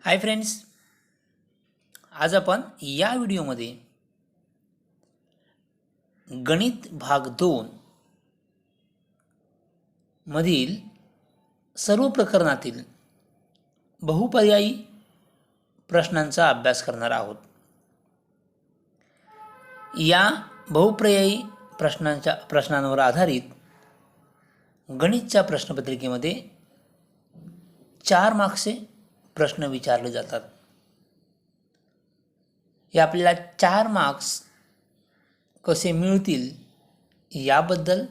Hi friends, आज आपण या व्हिडिओमध्ये गणित भाग 2 मधील सर्व प्रकरणातील बहुपर्यायी प्रश्नांचा अभ्यास करणार आहोत. या बहुपर्यायी प्रश्नांवर आधारित गणितच्या प्रश्नपत्रिकेमध्ये 4 मार्क्सचे प्रश्न विचारले जातात. हे आपल्याला 4 मार्क्स कसे मिळतील याबद्दल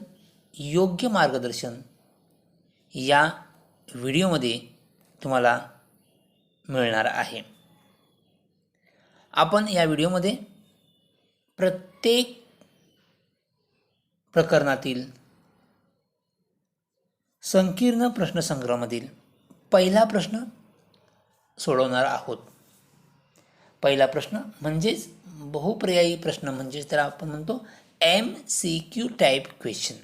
योग्य मार्गदर्शन या व्हिडिओमध्ये तुम्हाला मिळणार आहे. आपण या व्हिडिओमध्ये प्रत्येक प्रकरणातील संकीर्ण प्रश्नसंग्रहामधील पहिला प्रश्न सोडवणार आहोत. पहिला प्रश्न म्हणजेच बहुपर्यायी प्रश्न, म्हणजेच त्याला आपण म्हणतो MCQ टाईप क्वेश्चन.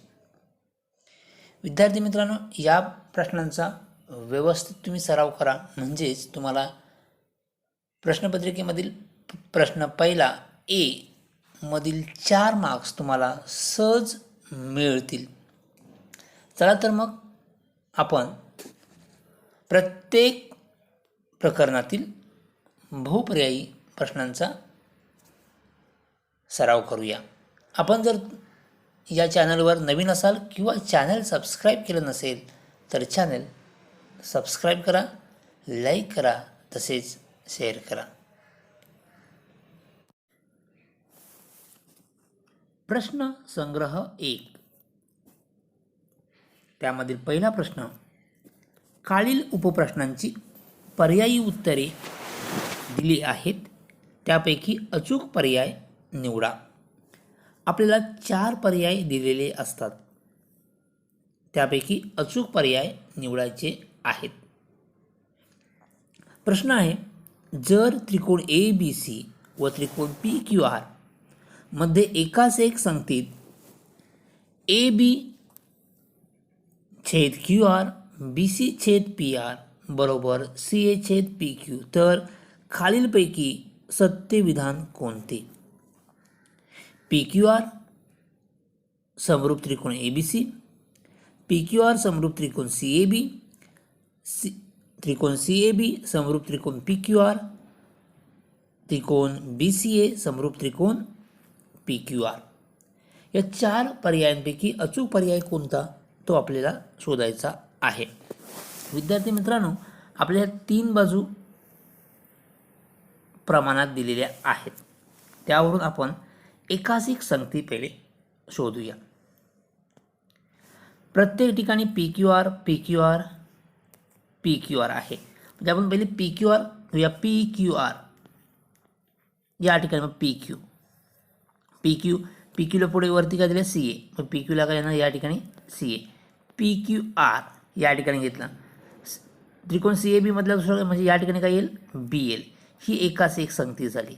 विद्यार्थी मित्रांनो, या प्रश्नांचा व्यवस्थित तुम्ही सराव करा, म्हणजेच तुम्हाला प्रश्नपत्रिकेमधील प्रश्न पहिला A मधील 4 मार्क्स तुम्हाला सहज मिळतील. चला तर मग आपण प्रत्येक प्रकरणातील बहुपर्यायी प्रश्नांचा सराव करूया. आपण जर या चॅनलवर नवीन असाल किंवा चॅनल सबस्क्राईब केलं नसेल तर चॅनल सबस्क्राईब करा, लाईक करा, तसेच शेअर करा. प्रश्न संग्रह 1. त्यामधील पहिला प्रश्न, खालील उपप्रश्नांची पर्यायी उत्तरे दिली आहेत, त्यापैकी अचूक पर्याय निवडा. आपल्याला 4 पर्याय दिलेले असतात, त्यापैकी अचूक पर्याय निवडायचे आहेत. प्रश्न आहे, जर त्रिकोण ABC व त्रिकोण PQR मध्ये एकाच एक संगतीत AB छेद QR BC छेद PR बरोबर CA छेद PQ, तर खालीलपैकी सत्य विधान कोणते? PQR समरूप त्रिकोण ABC, PQR समरूप त्रिकोण CAB, त्रिकोण CAB समरूप त्रिकोण PQR, त्रिकोण BCA समरूप त्रिकोण PQR. या 4 पर्यायांपैकी अचूक पर्याय कोणता तो आपल्याला शोधायचा आहे. विद्यार्थी मित्रांनो, आपल्या 3 बाजू प्रमाणात दिलेल्या आहेत, त्यावरून आपण एकाधिक संगती पहिले शोधूया. प्रत्येक ठिकाणी PQR PQR PQR आहे, म्हणजे आपण पहिले PQR या PQR या ठिकाणी मग PQला पुढे वरती काय दिलं CA, मग PQला काय येणार या ठिकाणी CA. PQR या ठिकाणी घेतला, त्रिकोण CAB मधला दुसरा म्हणजे या ठिकाणी काय येईल BL. ही एकाच एक संगती झाली.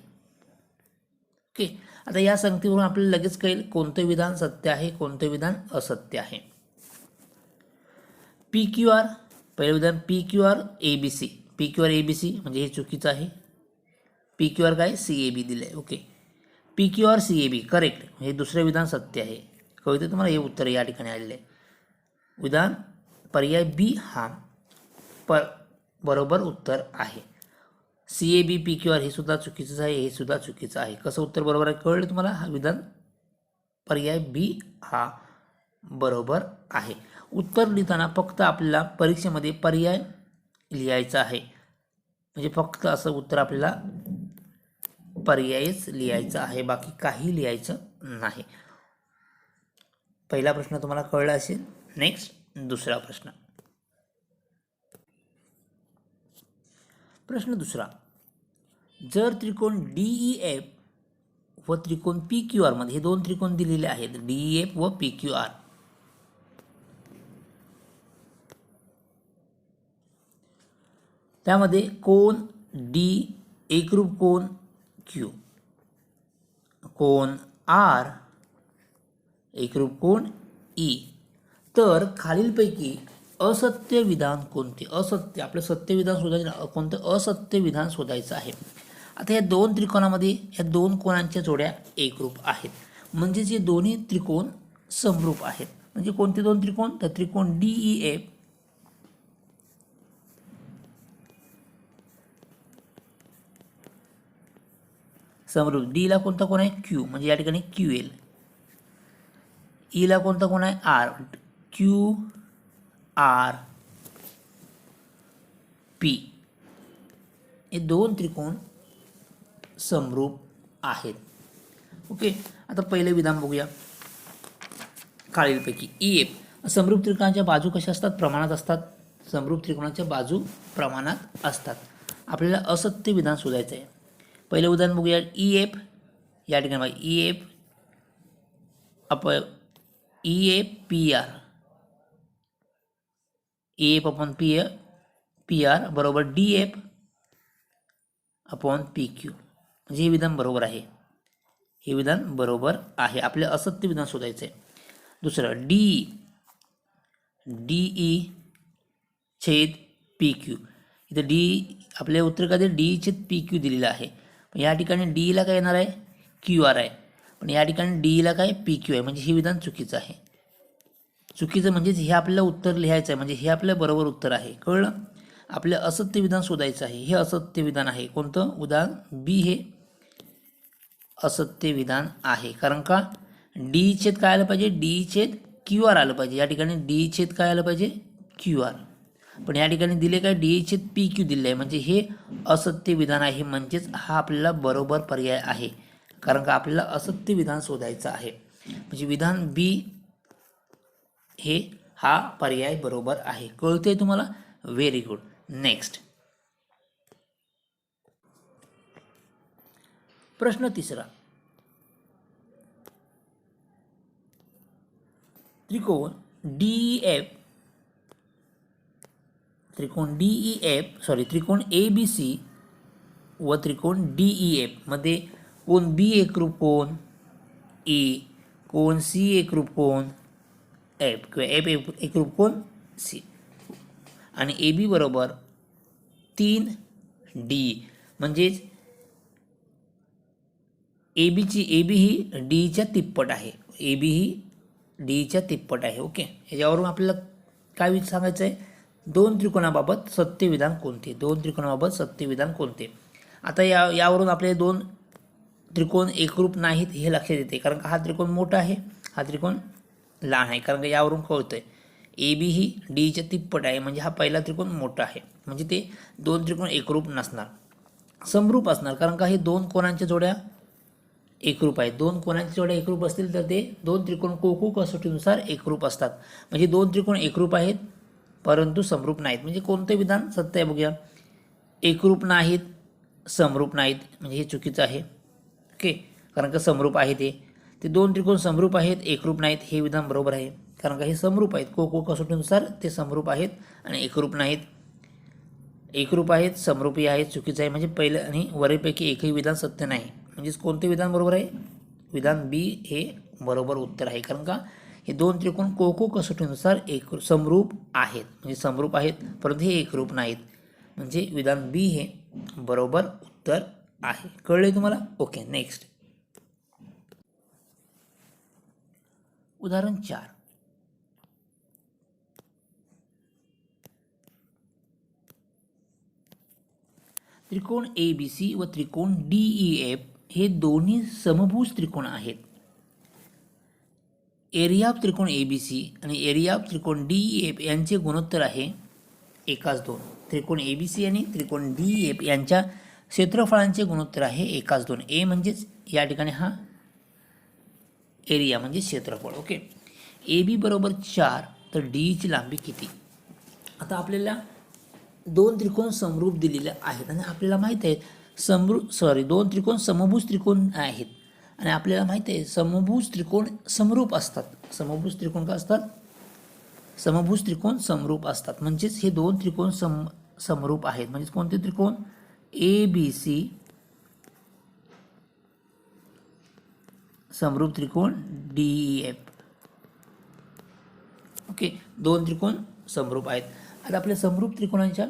ओके, आता या संगतीवरून आपल्याला लगेच कळेल कोणतं विधान सत्य आहे, कोणतं विधान असत्य आहे. PQR पहिलं विधान PQR ABC, PQR ABC म्हणजे हे चुकीचं आहे. PQR काय CAB दिलंय. ओके, PQR CAB करेक्ट, हे दुसरे विधान सत्य आहे. कळते तुम्हाला, हे उत्तर या ठिकाणी आलेले आहे. विधान पर्याय B हा बरोबर उत्तर आहे. CAB PQR हे सुद्धा चुकीचंच आहे, हे सुद्धा चुकीचं आहे. कसं उत्तर बरोबर आहे कळलं तुम्हाला? हा विधान पर्याय B हा बरोबर आहे. उत्तर लिहिताना फक्त आपल्याला परीक्षेमध्ये पर्याय लिहायचा आहे, म्हणजे फक्त असं उत्तर आपल्याला पर्यायच लिहायचा आहे, बाकी काही लिहायचं नाही. पहिला प्रश्न तुम्हाला कळला असेल. नेक्स्ट दुसरा प्रश्न. प्रश्न दुसरा, जर त्रिकोण DEF व त्रिकोण PQR मध्ये हे 2 त्रिकोण दिलेले आहेत, DEF व PQR, त्यामध्ये कोण D एकरूप कोण Q, कोण R एकरूप कोण ई. तर खालीलपैकी असत्य विधान कोणते? असत्य, आपलं सत्य विधान शोधायचं, कोणतं असत्य विधान शोधायचं आहे. आता या दोन त्रिकोणामध्ये या दोन कोणांच्या जोड्या एकरूप आहेत, म्हणजेच हे दोन्ही त्रिकोण समरूप आहेत. म्हणजे कोणते दोन त्रिकोण? तर त्रिकोण DEF समरूप. डी ला कोणता कोण आहे? Q, म्हणजे या ठिकाणी QL. ई ला कोणता कोण आहे? R, QR P. हे दोन त्रिकोण समरूप आहेत. ओके, आता पहिले विधान बघूया. खालीलपैकी EF समरूप त्रिकोणाच्या बाजू कशा असतात? प्रमाणात असतात. समरूप त्रिकोणाच्या बाजू प्रमाणात असतात. आपल्याला असत्य विधान शोधायचं आहे. पहिलं उदाहरण बघूया. EF या ठिकाणी EF PR, EF upon PR बरोबर DF अपॉन PQ. म्हणजे हे विधान बरोबर आहे. हे विधान बरोबर आहे. आपले असत्य विधान शोधायचं आहे. दुसरं DE छेद PQ. इथं D आपल्या उत्तरामध्ये D छेद PQ दिलेलं आहे. या ठिकाणी D ला काय येणार आहे? QR आहे, पण या ठिकाणी D ला काय? PQ आहे. म्हणजे हे विधान चुकीचं आहे. चुकीचं म्हणजेच हे आपल्याला उत्तर लिहायचं आहे, म्हणजे हे आपलं बरोबर उत्तर आहे. कळलं? आपलं असत्य विधान शोधायचं आहे. हे असत्य विधान आहे. कोणतं? उदाहरण B हे असत्य विधान आहे. कारण का? D छेद काय आलं पाहिजे? D छेद QR आलं पाहिजे. या ठिकाणी D छेद काय आलं पाहिजे? QR. पण या ठिकाणी दिले काय? D छेद PQ दिले आहे. म्हणजे हे असत्य विधान आहे. म्हणजेच हा आपल्याला बरोबर पर्याय आहे. कारण का आपल्याला असत्य विधान शोधायचं आहे. म्हणजे विधान B हे हा पर्याय बरोबर आहे. कळतंय तुम्हाला? Very good. नेक्स्ट प्रश्न तिसरा. त्रिकोण त्रिकोण ABC व त्रिकोण DEF मध्ये कोण B एकरूप कोण A, कोण C एकरूप कोण F किंवा F एकरूप कोण C, आणि AB बरोबर 3D. म्हणजेच AB ही Dच्या तिप्पट आहे. AB ही Dच्या तिप्पट आहे. ओके, याच्यावरून आपल्याला काय सांगायचं आहे? दोन त्रिकोणाबाबत सत्य विधान कोणते? दोन त्रिकोणाबाबत सत्य विधान कोणते? आता यावरून आपले दोन त्रिकोण एकरूप नाहीत हे लक्षात येते. कारण का हा त्रिकोण मोठा आहे, हा त्रिकोण लहान आहे. कारण का यावरून कळतंय AB ही Dच्या तिप्पट आहे. म्हणजे हा पहिला त्रिकोण मोठा आहे. म्हणजे ते दोन त्रिकोण एकरूप नसणार, समरूप असणार. कारण का हे दोन कोणांच्या जोड्या एकरूप आहेत. दोन कोणांच्या जोड्या एकरूप असतील तर ते दोन त्रिकोण कोको कसोटीनुसार एकरूप असतात. म्हणजे दोन त्रिकोण एकरूप आहेत परंतु समरूप नाहीत. म्हणजे कोणतं विधान सत्य आहे बघूया. एकरूप नाहीत, समरूप नाहीत, म्हणजे हे चुकीचं आहे. ओके, कारण का समरूप आहे ते दोन त्रिकोण समरूप आहेत, एकरूप नाहीत. हे विधान बरोबर आहे. कारण का हे समरूप आहेत. कोको कसोटीनुसार ते समरूप आहेत आणि एकरूप नाहीत. एकरूप आहेत, समरूपी आहेत, चुकीचं आहे. म्हणजे पहिलं आणि वरीपैकी एकही विधान सत्य नाही. म्हणजेच कोणते विधान बरोबर आहे? विधान B हे बरोबर उत्तर आहे. कारण का हे दोन त्रिकोण कोको कसोटीनुसार समरूप आहेत. म्हणजे समरूप आहेत परंतु हे एकरूप नाहीत. म्हणजे विधान B हे बरोबर उत्तर आहे. कळले तुम्हाला? ओके, नेक्स्ट उदाहरण 4. त्रिकोण ABC व त्रिकोण DEF हे दोन्ही समभुज त्रिकोण आहेत. एरिया ऑफ त्रिकोण ABC आणि एरिया ऑफ त्रिकोण DEF यांचे गुणोत्तर आहे 1:2. त्रिकोण ABC आणि त्रिकोण DEF यांच्या क्षेत्रफळांचे गुणोत्तर आहे 1:2. A म्हणजेच या ठिकाणी हा एरिया म्हणजे क्षेत्रफळ. ओके, AB बरोबर 4 तर D ची लांबी किती? आता आपल्याला दोन त्रिकोण समरूप दिलेले आहेत आणि आपल्याला माहित आहे दोन त्रिकोण समभुज त्रिकोण आहेत आणि आपल्याला माहित आहे समभुज त्रिकोण समरूप असतात. समभुज त्रिकोण का असतात? समभुज त्रिकोण समरूप असतात. म्हणजेच हे दोन त्रिकोण समरूप आहेत. म्हणजे कोणते त्रिकोण? ABC समरूप त्रिकोण DEF. ओके, दोन त्रिकोण समरूप आहेत. आता आपल्या समरूप त्रिकोणांच्या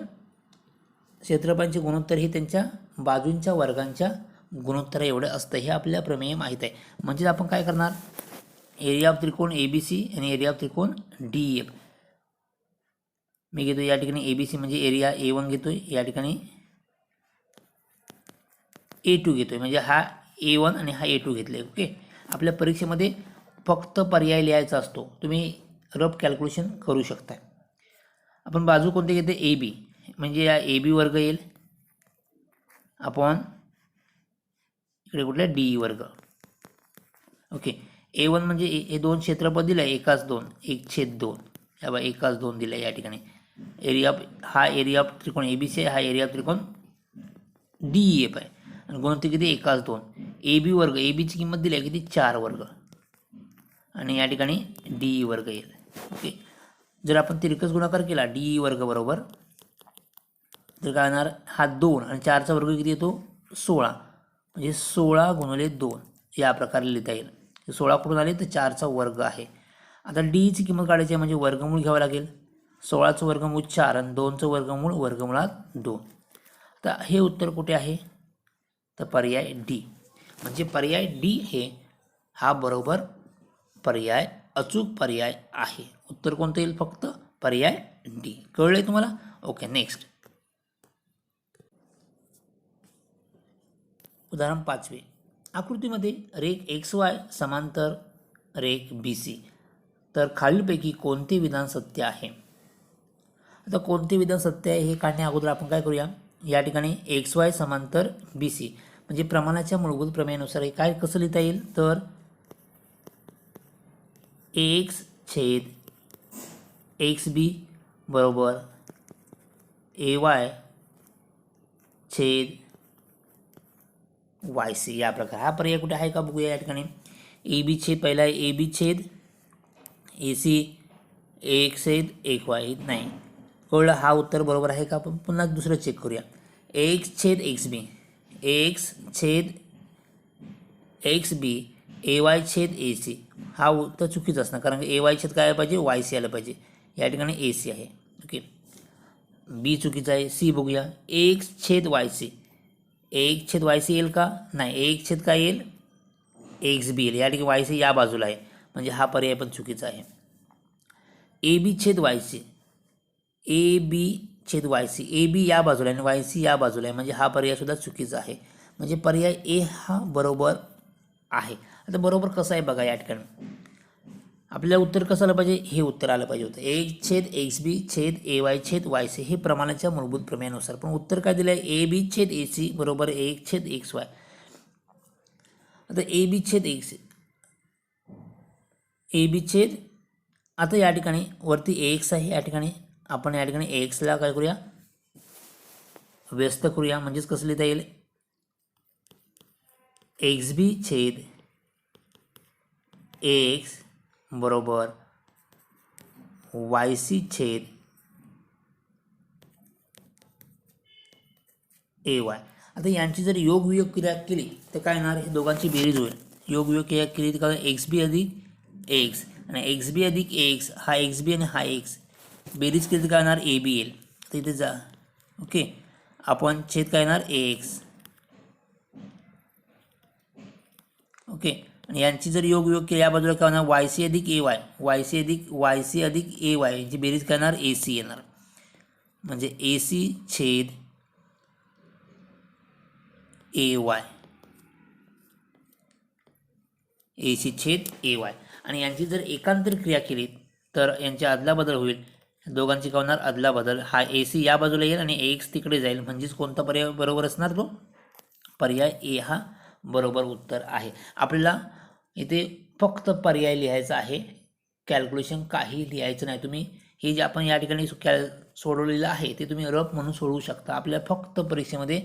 क्षेत्रफळांचे गुणोत्तर हे त्यांच्या बाजूंच्या वर्गांच्या गुणोत्तरा एवढं असतं, हे आपल्याला प्रमेय माहीत आहे. म्हणजे आपण काय करणार, एरिया ऑफ त्रिकोण ABC आणि एरिया ऑफ त्रिकोण DEF. मी घेतो या ठिकाणी ABC म्हणजे एरिया A1 घेतोय, या ठिकाणी A2 घेतोय, म्हणजे हा A1 आणि हा A2 घेतले. ओके, आपल्या परीक्षेमध्ये फक्त पर्याय लिहायचा असतो, तुम्ही रफ कॅल्क्युलेशन करू शकता. आपण बाजू कोणते घेते, AB, म्हणजे या AB वर्ग येईल अपॉन इकडे कुठला DE वर्ग. ओके, A1 म्हणजे हे दोन क्षेत्रफळ दिलं आहे, एकाच 2, 1/2, या बा एकाच 2 दिलं आहे या ठिकाणी. एरिया ऑफ, हा एरिया ऑफ त्रिकोण ABC आहे, हा एरिया ऑफ त्रिकोण DEF आहे, आणि गुणोत्तर किती, एकाच 2. AB वर्ग, ABची किंमत दिली आहे किती, 4 वर्ग, आणि या ठिकाणी DE वर्ग येईल. ओके, जर आपण तिरकस गुणाकार केला DE वर्ग बरोबर, तर काय होणार, हा 2 आणि 4चा वर्ग किती येतो, 16, म्हणजे 16 गुणिले 2 या प्रकारे लिहिता येईल. 16 कुठून आले, तर 4चा वर्ग आहे. आता DEची किंमत काढायची आहे, म्हणजे वर्गमूळ घ्यावं लागेल. 16चं वर्गमूळ 4 आणि 2चं वर्गमूळ वर्गमुळात 2. तर हे उत्तर कुठे आहे, तर पर्याय D. म्हणजे पर्याय D हे हा बरोबर पर्याय, अचूक पर्याय आहे. उत्तर कोणतं येईल, फक्त पर्याय D. कळलंय तुम्हाला? ओके, नेक्स्ट उदाहरण 5. आकृतीमध्ये रेख XY समांतर रेख BC, तर खालीलपैकी कोणते विधान सत्य आहे. आता कोणते विधान सत्य आहे हे काढण्या अगोदर आपण काय करूया, या ठिकाणी XY समांतर BC म्हणजे प्रमाणाच्या मूलभूत प्रमेयानुसार हे काय कसं लिहिता येईल, तर X/XB बरोबर AY/YC या प्रकार. हा पर्याय कुठे आहे का बघूया. या ठिकाणी AB छेद पहिला आहे, AB छेद AC, X/XY नाही. कळलं, हा उत्तर बरोबर आहे का. आपण पुन्हा दुसरं चेक करूया. X/XB, X/XB AY/AC, हा उत्तर चुकीचं असणार, कारण की AY छेद काय आलं पाहिजे, YC आलं पाहिजे. या ठिकाणी AC आहे. ओके, B चुकीचं आहे. C बघूया, X/YC, X/YC येईल का, नाही. X छेद काय येईल, XB येईल. या ठिकाणी YC या बाजूला आहे, म्हणजे हा पर्याय पण चुकीचा आहे. AB/YC, AB/YC, AB या बाजूला आहे आणि YC या बाजूला आहे, म्हणजे हा पर्याय सुद्धा चुकीचा आहे. म्हणजे पर्याय A हा बरोबर आहे. आता बरोबर कसं आहे बघा, या ठिकाणी आपल्याला उत्तर कसं आलं पाहिजे, हे उत्तर आलं पाहिजे होतं. X/XB/AY/YC हे प्रमाणाच्या मूलभूत प्रमेयानुसार, पण उत्तर काय दिलं आहे, AB/AC बरोबर X/XY. आता AB/XC, AB आता या ठिकाणी वरती X आहे, या ठिकाणी आपण या ठिकाणी Xला काय करूया, व्यस्त करूया. म्हणजेच कसं लिहिता येईल, XB/X बरोबर YC/AY. आता यांची जर योगवियोग क्रिया केली तर काय येणार, हे दोघांची बेरीज होईल. योगवियोग क्रिया केली तर काय, XB अधिक X आणि XB अधिक X, हा XB आणि हा X बेरीज केली तर काय येणार, AB येईल. तर इथे जा. ओके, आपण छेद काय येणार, AX. ओके, आणि यांची जर योगवियोग केली, या बाजूला काय होणार, YC अधिक AY, YC अधिक AY यांची बेरीज काय येणार, AC येणार. म्हणजे AC/AY, AC/AY. आणि यांची जर एकांतर क्रिया केली तर यांची अदलाबदल होईल. दोघांची काय होणार, अदलाबदल. हा AC या बाजूला येईल आणि AX तिकडे जाईल. म्हणजेच कोणता पर्याय बरोबर असणार, तो पर्याय A हा बरोबर उत्तर आहे. आपल्याला इथे फक्त पर्याय लिहायचा आहे, कॅल्क्युलेशन काही लिहायचं नाही. तुम्ही हे जे आपण या ठिकाणी सोडवलेलं आहे ते तुम्ही रफ म्हणून सोडवू शकता. आपल्याला फक्त परीक्षेमध्ये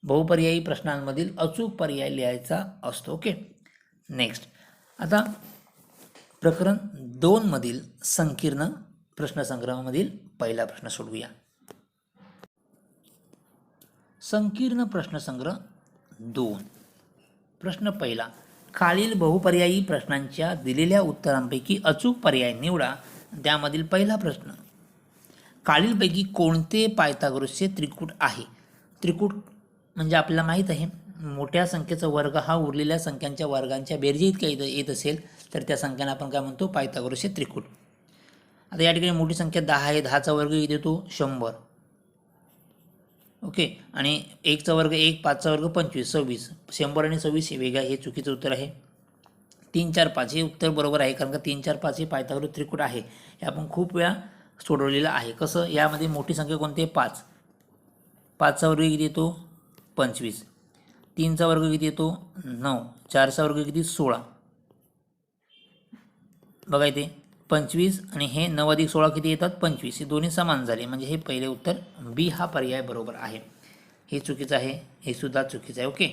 बहुपर्यायी प्रश्नांमधील अचूक पर्याय लिहायचा असतो. ओके, नेक्स्ट आता प्रकरण 2 मधील संकीर्ण प्रश्नसंग्रहामधील पहिला प्रश्न सोडवूया. संकीर्ण प्रश्नसंग्रह 2. प्रश्न पहिला, खालील बहुपर्यायी प्रश्नांच्या दिलेल्या उत्तरांपैकी अचूक पर्याय निवडा त्यामधील पहिला प्रश्न, खालीलपैकी कोणते पायथागोरसचे त्रिकूट आहे? त्रिकूट म्हणजे आपल्याला माहीत आहे, मोठ्या संख्येचा वर्ग हा उरलेल्या संख्यांच्या वर्गांच्या बेरजे इतक्या येत असेल तर त्या संख्यांना आपण काय म्हणतो? पायथागोरसचे त्रिकूट. आता या ठिकाणी मोठी संख्या 10 आहे, 10चा वर्ग किती येतो? 100. ओके, आणि 1चा वर्ग 1, 5चा वर्ग 25, 26. 100 आणि 26 हे वेगळं, हे चुकीचं उत्तर आहे. 3, 4, 5 हे उत्तर बरोबर आहे, कारण का 3, 4, 5 हे पायथागोरस त्रिकूट आहे. हे आपण खूप वेळा सोडवलेलं आहे. कसं? यामध्ये मोठी संख्या कोणती आहे? 5. 5चा वर्ग किती येतो? 25. 3चा वर्ग किती येतो? 9. 4चा वर्ग किती? 16. बघा इथे 25 आणि हे 9 अधिक 16 किती येतात? 25. हे दोन्ही समान झाले, म्हणजे हे पहिले उत्तर बी हा पर्याय बरोबर आहे. हे चुकीचं आहे, हे सुद्धा चुकीचं आहे. ओके,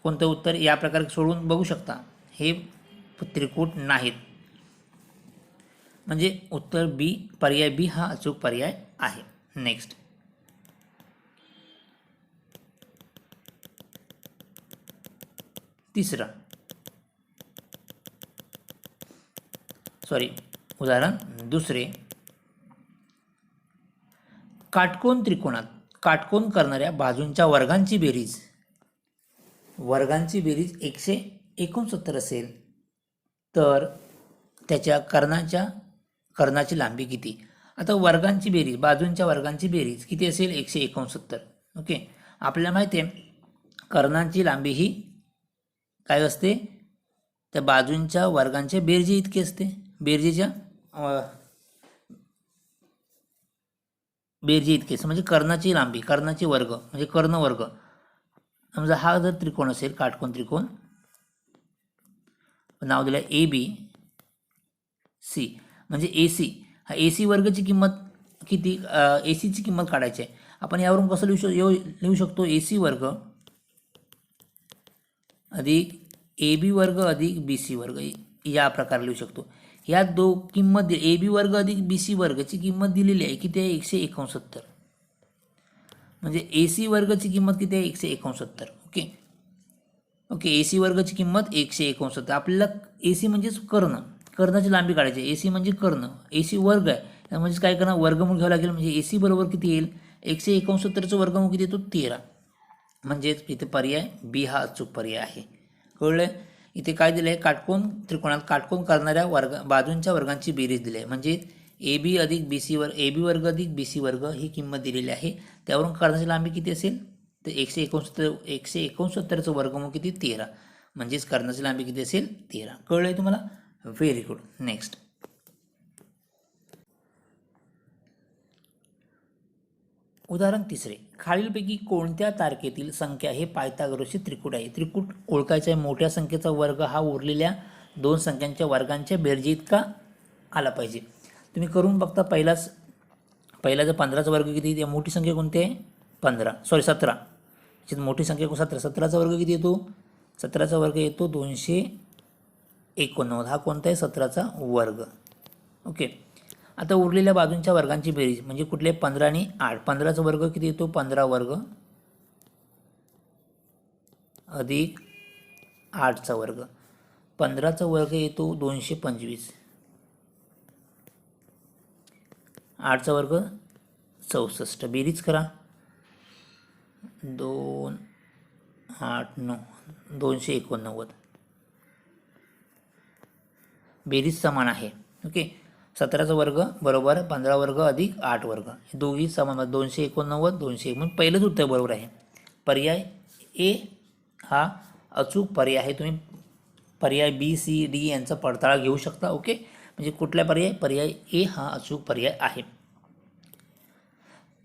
कोणतं उत्तर? या प्रकारे सोडवून बघू शकता, हे त्रिकूट नाहीत, म्हणजे उत्तर बी, पर्याय बी हा अचूक पर्याय आहे. नेक्स्ट, तिसरा, उदाहरण दुसरे, काटकोन त्रिकोणात काटकोन करणाऱ्या बाजूंच्या वर्गांची बेरीज 169 असेल तर त्याच्या कर्णाची लांबी किती? आता वर्गांची बेरीज, बाजूंच्या वर्गांची बेरीज किती असेल? 169. ओके, आपल्याला माहिती आहे कर्णाची लांबी ही काय असते? त्या बाजूंच्या वर्गांच्या बेरजे इतकी असते. बेरजेच्या बेरजे इतकेच म्हणजे कर्णाची लांबी, कर्णाची वर्ग म्हणजे कर्ण वर्ग. समजा हा जर त्रिकोण असेल, काटकोन त्रिकोण, नाव दिलं ए बी सी, म्हणजे ए सी, हा ए सी वर्गची किंमत किती? ए सीची किंमत काढायची आहे. आपण यावरून कसं लिहू शकतो? ए सी वर्ग अधिक ए बी वर्ग अधिक बी सी वर्ग, या प्रकारे लिहू शकतो. ह्या किंमत ए बी वर्ग अधिक बी सी वर्गची किंमत दिलेली आहे किती आहे? 169. म्हणजे ए सी वर्गची किंमत किती आहे? 169. ओके ओके, ए सी वर्गची किंमत 169. आपल्याला ए सी म्हणजेच कर्णाची लांबी काढायची. ए सी म्हणजे कर्ण, ए सी वर्ग आहे, म्हणजे काय करणार? वर्गमूळ घ्यावं लागेल. म्हणजे ए सी बरोबर किती येईल? 169चं वर्गमूळ किती येतो? 13. म्हणजेच इथे पर्याय बी हा अचूक पर्याय आहे. कळलं? इथे काय दिलं आहे? काटकोन त्रिकोणात काटकोन करणाऱ्या बाजूंच्या वर्गांची बेरीज दिली आहे. म्हणजे ए बी अधिक बी सी वर्ग, ए बी वर्ग अधिक बी सी वर्ग ही किंमत दिलेली आहे. त्यावरून कर्णाची लांबी किती असेल? तर 169चं वर्गमूळ किती? 13. म्हणजेच कर्णाची लांबी किती असेल? 13. कळलं आहे तुम्हाला? Very good. नेक्स्ट, उदाहरण तिसरे, खालीलपैकी कोणत्या तारखेतील संख्या हे पायथागोरसचे त्रिकूट आहे? त्रिकूट ओळखायचं आहे. मोठ्या संख्येचा वर्ग हा उरलेल्या दोन संख्यांच्या वर्गांच्या बेरजे इतका आला पाहिजे. तुम्ही करून बघता. पहिला जर 15चा वर्ग किती? त्या मोठी संख्या कोणती आहे? 17. मोठी संख्या 17. 17चा वर्ग किती येतो? 17चा वर्ग येतो 289. हा कोणता आहे? 17चा वर्ग. ओके, आता उरलेल्या बाजूंच्या वर्गांची बेरीज म्हणजे कुठले? 15 आणि 8. 15चा वर्ग किती येतो? 15 वर्ग अधिक 8चा वर्ग. 15चा वर्ग येतो 225. 8चा वर्ग 64. बेरीज करा. 2, 8, 9, 289. बेरीज समान आहे. ओके, 17चा वर्ग बरोबर 15 वर्ग अधिक 8 वर्ग, हे दोघी समान. 289, 201. म्हणून पहिलंच उत्तर बरोबर आहे. पर्याय ए हा अचूक पर्याय आहे. तुम्ही पर्याय बी सी डी यांचा पडताळा घेऊ शकता. ओके, म्हणजे कुठला पर्याय ए हा अचूक पर्याय आहे.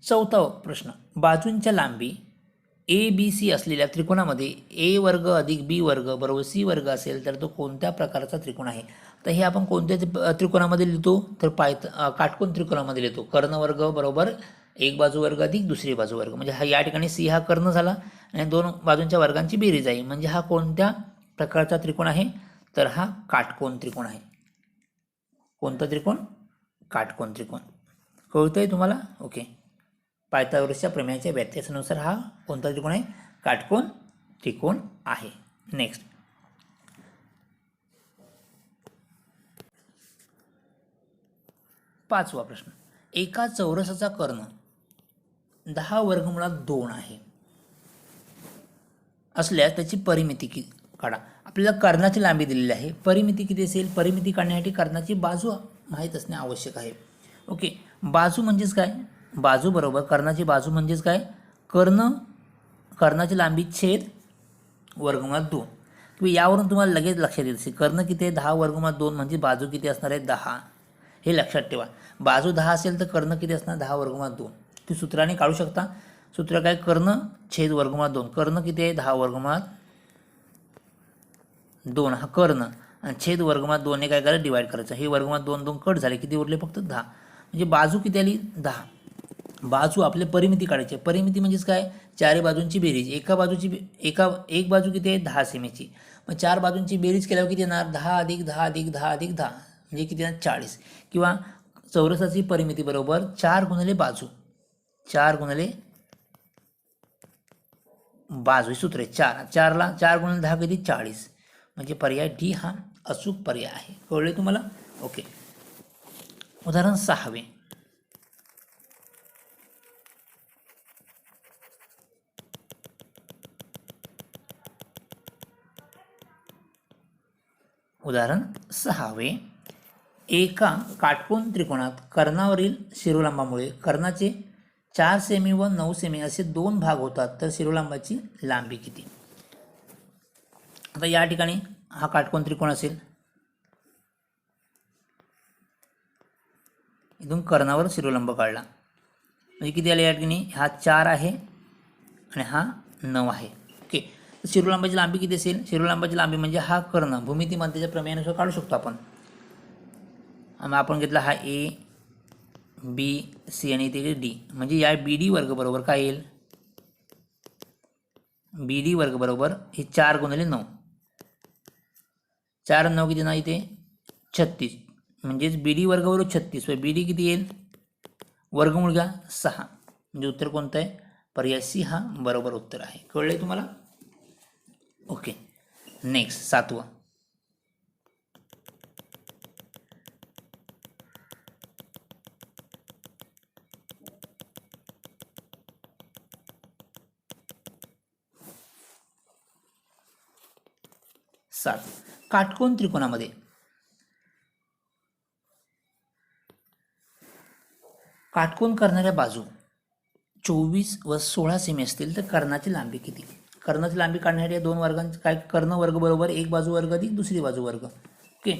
चौथा प्रश्न, बाजूंच्या लांबी ए बी सी असलेल्या त्रिकोणामध्ये ए वर्ग अधिक बी वर्ग बरोबर सी वर्ग असेल तर तो कोणत्या प्रकारचा त्रिकोण आहे? तर हे आपण कोणत्या त्रिकोणामध्ये लिहितो? तर काटकोन त्रिकोणामध्ये लिहितो. कर्णवर्ग बरोबर एक बाजू वर्ग अधिक दुसरी बाजू वर्ग, म्हणजे हा या ठिकाणी सी हा कर्ण झाला आणि दोन बाजूंच्या वर्गांची बेरीज आहे. म्हणजे हा कोणत्या प्रकारचा त्रिकोण आहे? तर हा काटकोन त्रिकोण आहे. कोणता त्रिकोण? काटकोन त्रिकोण. कळतंय तुम्हाला? ओके, पायथागोरसच्या प्रमेयाच्या व्याख्यानुसार हा कोणता त्रिकोण आहे? काटकोन त्रिकोण आहे. नेक्स्ट, 5वा प्रश्न, एका चौरसाचा कर्ण 10 वर्गमुळात 2 आहे असल्यास त्याची परिमिती काढा. आपल्याला कर्णाची लांबी दिलेली आहे, परिमिती किती असेल? परिमिती काढण्यासाठी कर्णाची बाजू माहीत असणे आवश्यक आहे. ओके, बाजू म्हणजेच काय? बाजू बरोबर कर्णाची बाजू म्हणजेच काय? कर्णाची लांबी छेद वर्गमुळात 2. किंवा यावरून तुम्हाला लगेच लक्षात येत असेल कर्ण किती आहे? 10 वर्गमुळात 2 म्हणजे बाजू किती असणार आहे? 10. हे लक्षात ठेवा. बाजू 10 असेल तर कर्ण किती असणार? 10 वर्गमुळात 2. ती सूत्राने काढू शकता. सूत्र काय? कर्ण छेद वर्गमुळात 2. कर्ण किती आहे? 10 वर्गमुळात 2 हा कर्ण, आणि छेद वर्गमुळात 2 ने काय करायचं? डिवाइड करायचं. हे वर्गमुळात 2 2 कट झाले, किती उरले? फक्त 10. म्हणजे बाजू किती आली? 10. बाजू आपले परिमिती काढायची. परिमिती म्हणजेच काय? चारही बाजूंची बेरीज. एक बाजू किती आहे? 10 सेमीची. मग 4 बाजूंची बेरीज केल्यावर किती येणार? 10 अधिक 10 अधिक 10 अधिक 10 म्हणजे किती येणार? 40. किंवा चौरसाची परिमिती बरोबर 4 गुणिले बाजू. 4 गुणिले बाजू हे सूत्र आहे. 4ला 4 गुणिले 10 किती? 40. म्हणजे पर्याय डी हा अचूक पर्याय आहे. कळले तुम्हाला? ओके, उदाहरण 6वे. उदाहरण 6वे. एका काटकोन त्रिकोणात कर्णावरील शिरोलांबामुळे कर्णाचे 4 सेमी व 9 सेमी असे 2 भाग होतात, तर शिरोलांबाची लांबी किती? आता या ठिकाणी हा काटकोन त्रिकोण असेल, इथून कर्णावर शिरोलंब काढला म्हणजे किती आले? या ठिकाणी हा 4 आहे आणि हा 9 आहे. ओके, शिरोलांबाची लांबी किती असेल? शिरोलांबाची लांबी म्हणजे हा कर्ण भूमिती मध्याच्या प्रमेयानुसार काढू शकतो आपण. आपण घेतला हा ए बी सी आणि इथे डी, म्हणजे या बी डी वर्ग बरोबर काय येईल? बी डी वर्ग बरोबर हे 4 गुणिले 9. 4 आणि 9 किती ना? इथे 36. म्हणजेच बी डी वर्ग बरोबर 36. बी डी किती येईल? वर्गमूळ घ्या 6. म्हणजे उत्तर कोणतं आहे? पर्याय सी हा बरोबर उत्तर आहे. कळले तुम्हाला? ओके, नेक्स्ट 7वा. काटकोन त्रिकोणामध्ये काटकोन करणाऱ्या बाजू 24 व 16 सेमी असतील तर कर्णाची लांबी किती? कर्णाची लांबी काढण्यासाठी या 2 वर्गांचे काय? कर्ण वर्ग बरोबर एक बाजू वर्ग अधिक दुसरी बाजू वर्ग. ओके,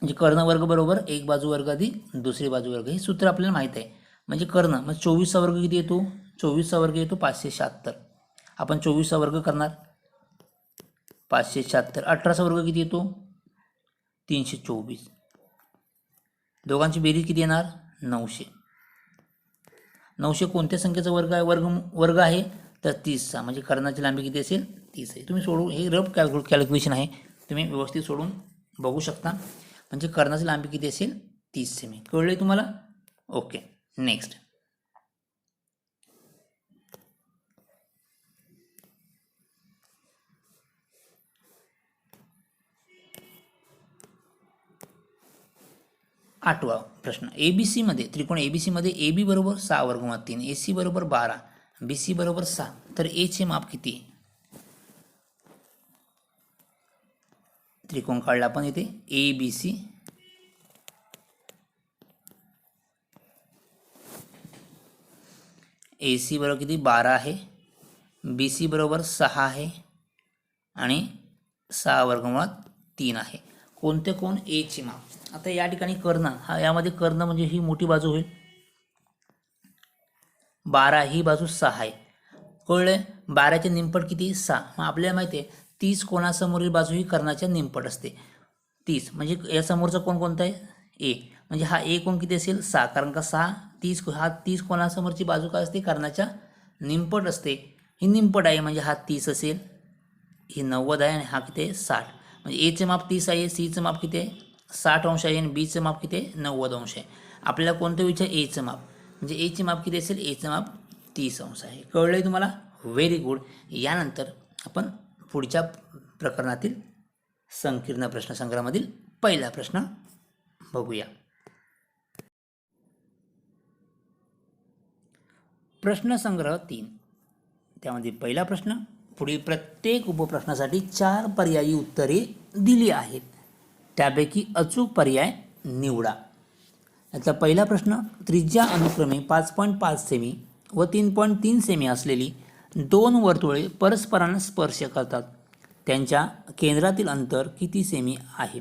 म्हणजे कर्ण वर्ग बरोबर एक बाजू वर्ग अधिक दुसरी बाजू वर्ग. हे सूत्र आपल्याला माहीत आहे. म्हणजे कर्ण मग 24चा वर्ग किती येतो? 24चा वर्ग येतो 576. आपण 24चा वर्ग करणार 576. 18चा वर्ग किती येतो? 324. दोघांची बेरीज किती येणार? 900. 900 कोणत्या संख्येचा वर्ग आहे? वर्ग आहे तर 30चा. म्हणजे कर्णाची लांबी किती असेल? 30 आहे. तुम्ही सोडून हे रफ कॅल्क्युलेशन आहे, तुम्ही व्यवस्थित सोडून बघू शकता. म्हणजे कर्णाची लांबी किती असेल? 30 सेमी. कळले तुम्हाला? Okay, next. आठवा प्रश्न. एबीसी मध्ये त्रिकोण एबीसी मध्ये ए बी बरोबर 6 वर्गमुळात 3, ए सी बरोबर 12, बी सी बरोबर 6, तर ए चे माप किती? त्रिकोण काढला आपण इथे A B C. A C बरोबर किती? 12 आहे, बी सी बरोबर 6 आहे आणि 6 वर्गमुळात 3 आहे. कोणते कोण? ए चे माप. आता या ठिकाणी कर्ण हा, यामध्ये कर्ण म्हणजे ही मोठी बाजू होईल. 12 ही बाजू 6 आहे. कळले? 12च्या निमपट किती? 6. मग आपल्याला माहिती आहे 30 कोणासमोरील बाजू ही कर्णाच्या निमपट असते. 30 म्हणजे या समोरचा कोण कोणता आहे? ए. म्हणजे हा ए कोण किती असेल? 6. कारण का 6 30 हा 30 कोणासमोरची बाजू काय असते? कर्णाच्या निमपट असते. ही निमपट आहे म्हणजे हा 30 असेल, ही 90 आहे आणि हा किती आहे? 60. म्हणजे एचे माप 30 आहे, सीचं माप किती आहे? 60 अंश आहे आणि बीचं माप किती आहे? 90 अंश आहे. आपल्याला कोणतं विचार? एचं माप. म्हणजे एचे माप किती असेल? एचं माप 30 अंश आहे. कळलंय तुम्हाला? Very good. यानंतर आपण पुढच्या प्रकरणातील संकीर्ण प्रश्नसंग्रहामधील पहिला प्रश्न बघूया. प्रश्नसंग्रह 3, त्यामध्ये पहिला प्रश्न, पुढील प्रत्येक उपप्रश्नासाठी 4 पर्यायी उत्तरे दिली आहेत, त्यापैकी अचूक पर्याय निवडा. याचा पहिला प्रश्न, त्रिज्या अनुक्रमे 5.5 सेमी व 3.3 सेमी असलेली 2 वर्तुळे परस्परांना स्पर्श करतात, त्यांच्या केंद्रातील अंतर किती सेमी आहे.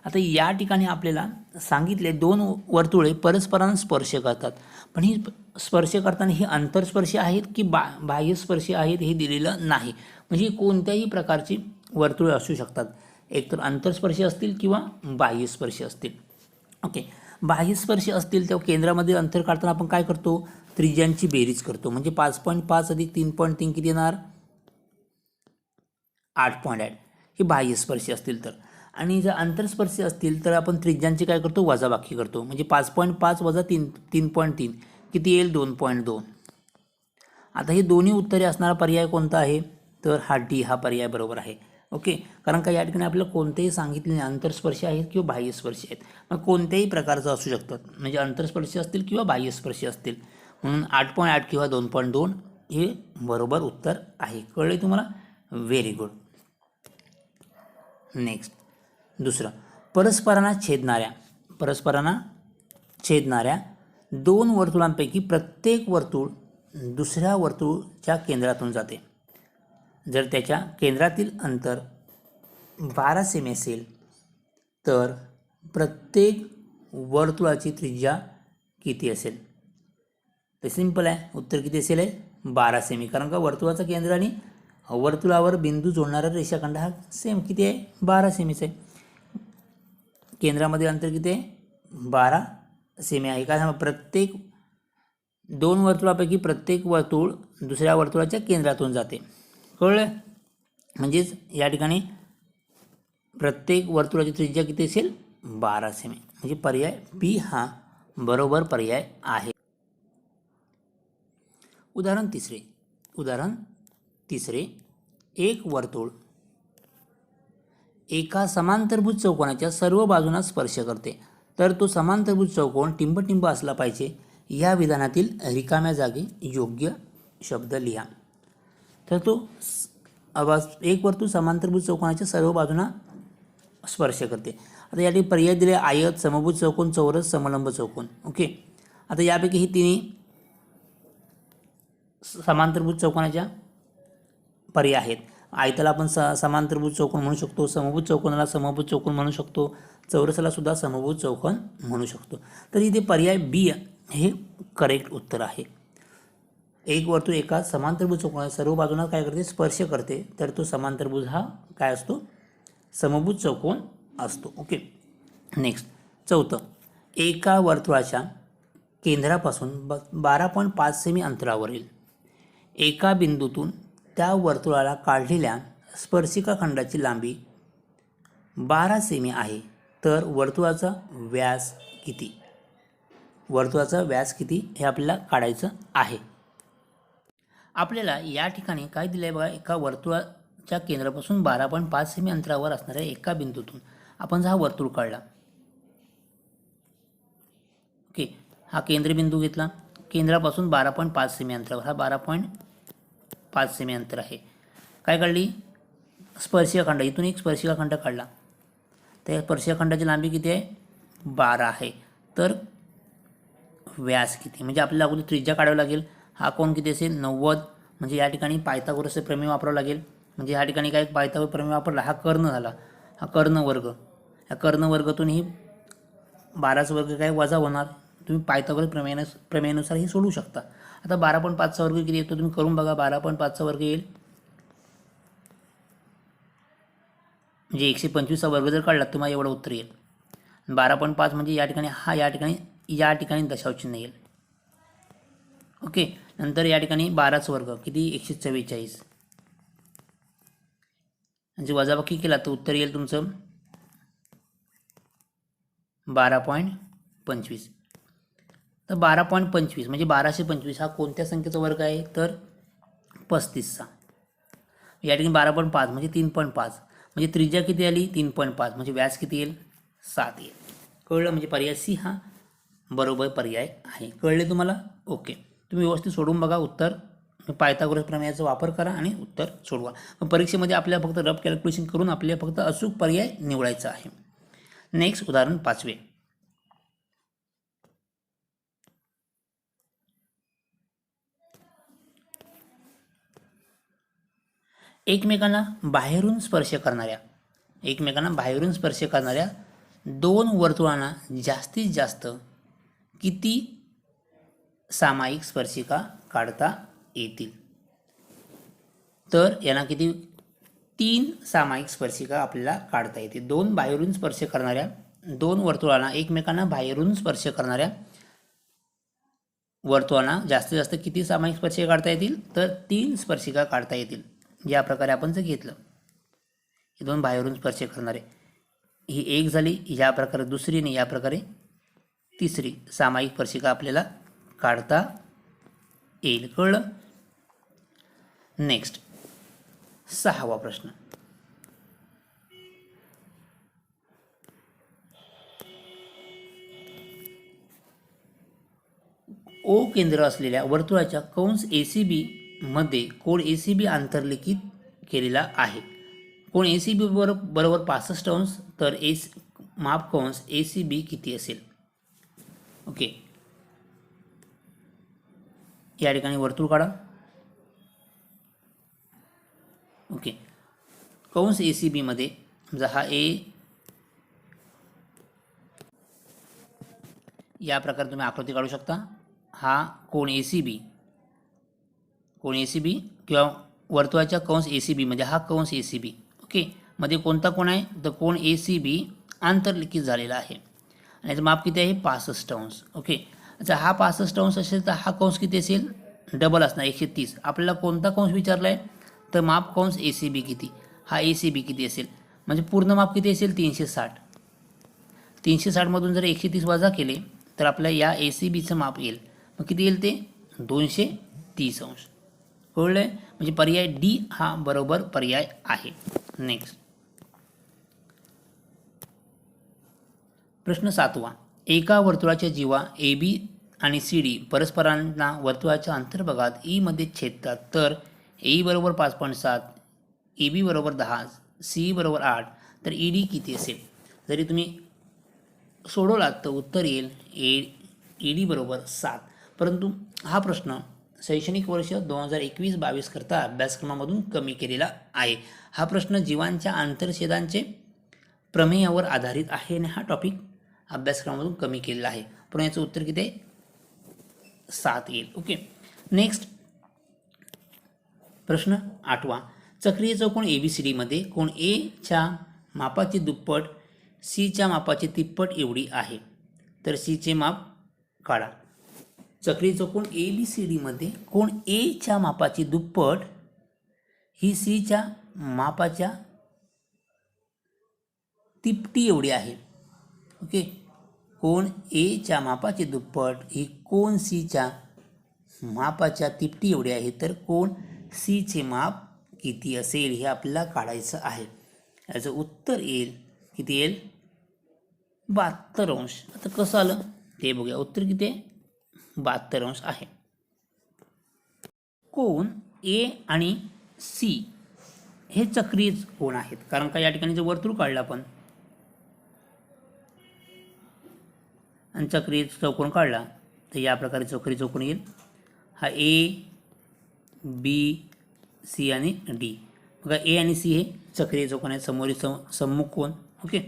आता या ठिकाणी आपल्याला सांगितले 2 वर्तुळे परस्परांना स्पर्श करतात, पण ही स्पर्श करताना ही अंतरस्पर्शी आहेत की बाह्यस्पर्शी आहेत हे दिलेलं नाही. म्हणजे कोणत्याही प्रकारची वर्तुळे असू शकतात, एकतर अंतरस्पर्शी असतील किंवा बाह्यस्पर्शी असतील. ओके, बाह्यस्पर्शी असतील तेव्हा केंद्रामध्ये अंतर काढताना आपण काय करतो, त्रिज्यांची बेरीज करतो. म्हणजे 5.5 अधिक 3.3 किती येणार, 8.8. हे बाह्यस्पर्शी असतील तर. आणि जर अंतरस्पर्शी असतील तर आपण त्रिज्यांची काय करतो, वजाबाकी करतो. म्हणजे 5.5 वजा 3.3 किती येईल, 2.2. आता हे दोन्ही उत्तरे असणारा पर्याय कोणता आहे, तर हा डी हा पर्याय बरोबर आहे. ओके, कारण का या ठिकाणी आपल्याला कोणतेही सांगितले नाही, अंतरस्पर्शी आहेत किंवा बाह्यस्पर्शी आहेत. मग कोणत्याही प्रकारचं असू शकतात, म्हणजे अंतरस्पर्शी असतील किंवा बाह्यस्पर्शी असतील. म्हणून 8.8 किंवा 2.2 हे बरोबर उत्तर आहे. कळले तुम्हाला, व्हेरी गुड. नेक्स्ट दुसरं, परस्परांना छेदणाऱ्या 2 वर्तुळांपैकी प्रत्येक वर्तुळ दुसऱ्या वर्तुळच्या केंद्रातून जाते. जर त्याच्या केंद्रातील अंतर 12 सेमी असेल तर प्रत्येक वर्तुळाची त्रिज्या किती असेल. तर सिंपल आहे, उत्तर किती असेल, 12 सेमी. कारण का वर्तुळाचं केंद्र आणि वर्तुळावर बिंदू जोडणारा रेषाखंड हा सेम किती आहे, 12 सेमीच आहे. केंद्रामध्ये अंतर किती आहे, 12 सेमी आहे. काय, प्रत्येक 2 वर्तुळापैकी प्रत्येक वर्तुळ दुसऱ्या वर्तुळाच्या केंद्रातून जाते. कळलं, म्हणजेच या ठिकाणी प्रत्येक वर्तुळाची त्रिज्या किती असेल, 12 सेमी. म्हणजे पर्याय बी हा बरोबर पर्याय आहे. उदाहरण तिसरे, एक वर्तुळ एका समांतरभुज चौकोनाच्या सर्व बाजूंना स्पर्श करते, तर तो समांतरभुज चौकोन टिंबटिंब असला पाहिजे. या विधानातील रिकाम्या जागी योग्य शब्द लिहा. तर तो एक वर्तुळ समांतरभुज चौकोनाच्या सर्व बाजूंना स्पर्श करते. आता या ठिकाणी पर्याय दिले, आयत, समभुज चौकोन, चौरस, समलंब चौकोन. ओके, आता यापैकी ही तिन्ही समांतरभुज चौकोनाच्या पर्याय आहेत. आयताला आपण समांतरभुज चौकोन म्हणू शकतो, समभुज चौकोनाला समभुज चौकोन म्हणू शकतो, चौरसाला सुद्धा समभुज चौकोन म्हणू शकतो. तर इथे पर्याय बी हे करेक्ट उत्तर आहे. एक वर्तुळ एका समांतरभुज चौकोनाच्या सर्व बाजूंना काय करते, स्पर्श करते, तर तो समांतरभुज हा काय असतो, समभुज चौकोन असतो. ओके, नेक्स्ट चौथं, एका वर्तुळाच्या केंद्रापासून 12.5 सेमी अंतरावरील एका बिंदूतून त्या वर्तुळाला काढलेल्या स्पर्शिका खंडाची लांबी 12 सेमी आहे, तर वर्तुळाचा व्यास किती. वर्तुळाचा व्यास किती हे आपल्याला काढायचं आहे. आपल्याला या ठिकाणी काय दिलं आहे बघा, एका वर्तुळाच्या केंद्रापासून 12.5 सेमी अंतरावर असणाऱ्या एका बिंदूतून आपण हा वर्तुळ काढला. ओके, हा केंद्रबिंदू घेतला, केंद्रापासून 12.5 सेमी अंतरावर, हा 12.5 सेमी अंतर आहे. काय काढली, स्पर्शिका खंड, इथून एक स्पर्शिका खंड काढला. त्या स्पर्शिका खंडाची लांबी किती आहे, 12 आहे. तर व्यास किती, म्हणजे आपल्याला अगोदर त्रिज्या काढावी लागेल. हा कोण किती असेल, 90. म्हणजे या ठिकाणी पायथागोरसचे प्रमेय वापरावं लागेल. म्हणजे या ठिकाणी काय पायथागोरस प्रमेय वापरला, हा कर्ण झाला, हा कर्णवर्ग. या कर्णवर्गातून ही 12चा वर्ग काय वजा होणार. तुम्ही पायथागोरस प्रमेयानुसार हे सोडू शकता. आता 12.5चा वर्ग किती येतो तुम्ही करून बघा. 12.5चा वर्ग येईल, म्हणजे 125चा वर्ग जर काढला तुम्हाला एवढं उत्तर येईल. 12.5 म्हणजे या ठिकाणी दशांशचिन्ह येईल. ओके, नंतर या ठिकाणी 12चा वर्ग किती, 144. म्हणजे वजाबाकी केला तर उत्तर येईल तुमचं 12.25. तर 12.25 म्हणजे 1225 हा कोणत्या संख्येचा वर्ग आहे, तर 35चा. या ठिकाणी 12.5 म्हणजे 3.5, म्हणजे त्रिज्या किती आली, 3.5, म्हणजे व्यास किती येईल, 7 येईल. कळलं, म्हणजे पर्याय सी हा बरोबर पर्याय आहे. कळले तुम्हाला. ओके, तुम्ही व्यवस्थित सोडून बघा उत्तर, पायथागोरस प्रमेयाचा वापर करा आणि उत्तर सोडवा. परीक्षेमध्ये आपल्याला फक्त रफ कॅल्क्युलेशन करून आपल्याला फक्त अचूक पर्याय निवडायचा आहे. नेक्स्ट उदाहरण 5. एकमेकांना बाहेरून स्पर्श करणाऱ्या दोन वर्तुळांना जास्तीत जास्त किती सामायिक स्पर्शिका काढता येतील? तर यांना किती? 3 सामायिक स्पर्शिका आपल्याला काढता येतील. दोन वर्तुळांना एकमेकांना बाहेरून स्पर्श करणाऱ्या वर्तुळांना जास्तीत जास्त किती सामायिक स्पर्शिका काढता येतील? तर 3 स्पर्शिका काढता येतील. या प्रकारे आपण जर घेतलं, हे 2 बाहेरून स्पर्श करणारे, ही एक झाली, या प्रकारे दुसरी आणि या प्रकारे तिसरी सामायिक स्पर्शिका आपल्याला काढता येईल. कळलं? नेक्स्ट 6वा प्रश्न. ओ केंद्र असलेल्या वर्तुळाच्या कंस ACB मध्ये कोन ACB आंतरलिखित केलेला आहे. कोन ACB बरोबर 65 अंश, तर माप कंस ACB किती असेल? ओके, या ठिकाणी वर्तुळ काढा. ओके, कंस ACB मध्ये समजा हा ए, या प्रकारे तुम्ही आकृती काढू शकता. हा कोन ACB किंवा वर्तुळाच्या कंस ACB मध्ये हा कंस ACB, ओके, मध्ये कोणता कोण आहे? तर कोन ACB आंतरलिखित झालेला आहे आणि याचं माप किती आहे? 65 अंश. ओके, अच्छा, हा 65 अंश असेल तर हा कंस किती असेल? डबल असणार, 130. आपल्याला कोणता कंस विचारला आहे? तर माप कंस ACB किती? हा ACB किती असेल? म्हणजे पूर्ण माप किती असेल? 360. 360 मधून जर 130 वजा केले तर आपल्याला या ACBचं माप येईल. मग किती येईल ते? 230 अंश. कळलं? म्हणजे पर्याय डी हा बरोबर पर्याय आहे. नेक्स्ट प्रश्न 7वा. एका वर्तुळाच्या जीवा AB आणि CD परस्परांना वर्तुळाच्या अंतर्भागात E मध्ये छेदतात, तर AE बरोबर 5.7, EB बरोबर 10, CE बरोबर 8, तर ED किती असेल? जरी तुम्ही सोडवलात तर उत्तर येईल ED बरोबर 7. परंतु हा प्रश्न शैक्षणिक वर्ष 2021-22 करता अभ्यासक्रमामधून कमी केलेला आहे. हा प्रश्न जीवांच्या आंतरछेदांचे प्रमेयावर आधारित आहे आणि हा टॉपिक अभ्यासक्रमामधून कमी केलेला आहे. पण याचं उत्तर किती आहे? 7 येईल. ओके, नेक्स्ट प्रश्न 8वा. चक्रीय चौकोन ABCD मध्ये कोण A च्या मापाची दुप्पट C च्या मापाची तिप्पट एवढी आहे, तर C चे माप काढा. चक्रीय चौकोन ABCD मध्ये कोण A च्या मापाची दुप्पट ही C च्या मापाच्या तिपटी एवढी आहे. ओके, कोण A च्या मापाची दुप्पट ही कोण C च्या मापाच्या तिपटी एवढी आहे, तर कोण C चे माप किती असेल हे आपल्याला काढायचं आहे. याचं उत्तर येईल किती येईल? 72 अंश. आता कसं आलं ते बघूया. उत्तर किती आहे? 72 अंश आहे. कोण A आणि C हे चक्रीय कोण आहेत, कारण का या ठिकाणी जर वर्तुळ काढलं आपण आणि चक्रीय चौकोन काढला तर या प्रकारे चक्रीय चौकोन येईल. हा A, B, C आणि D. बघा, A आणि C हे चक्रीय चौकोन आहेत, समोरील सम्मुख कोन. ओके,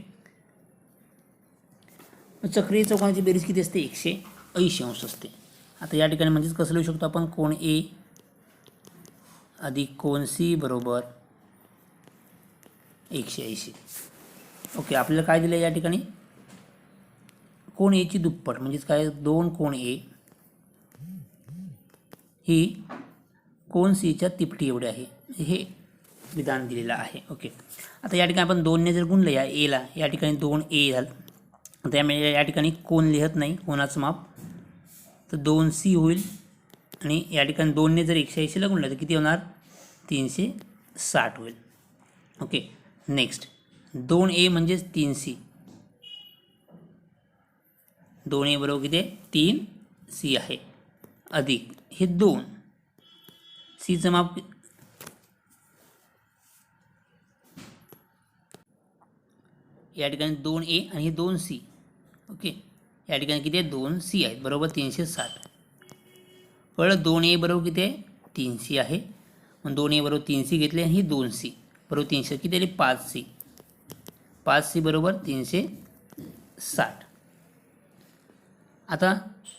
चक्रीय चौकोनाची बेरीज किती असते? 180 अंश असते. आता या ठिकाणी म्हणजेच कसं लिहू शकतो आपण? कोण A अधिक कोण C बरोबर 180. ओके, आपल्याला काय दिलं या ठिकाणी? कोण A ची दुप्पट म्हणजेच काय? 2 कोण A ही कोण C च्या तिपटी एवढे आहे, हे विधान दिलेलं आहे. ओके, आता या ठिकाणी आपण 2 ने जर गुणलं या Aला, या ठिकाणी 2A झालं. त्यामुळे या ठिकाणी कोण लिहत नाही, कोणाचं माप, तर 2C होईल. आणि या ठिकाणी 2 ने जर 180ला गुणलं तर किती होणार? 360 होईल. ओके, नेक्स्ट 2A म्हणजेच 3C. 2A बरोबर किती आहे? 3C आहे. अधिक हे 2 सीचं माप या ठिकाणी 2A आणि हे 2C. ओके, या ठिकाणी किती आहे 2C आहेत बरोबर 360. कळलं 2A बरोबर किती आहे 3C आहे. मग 2A बरोबर 3C घेतले आणि ही 2C बरोबर 300 किती आली 5C. 5C बरोबर 360. आता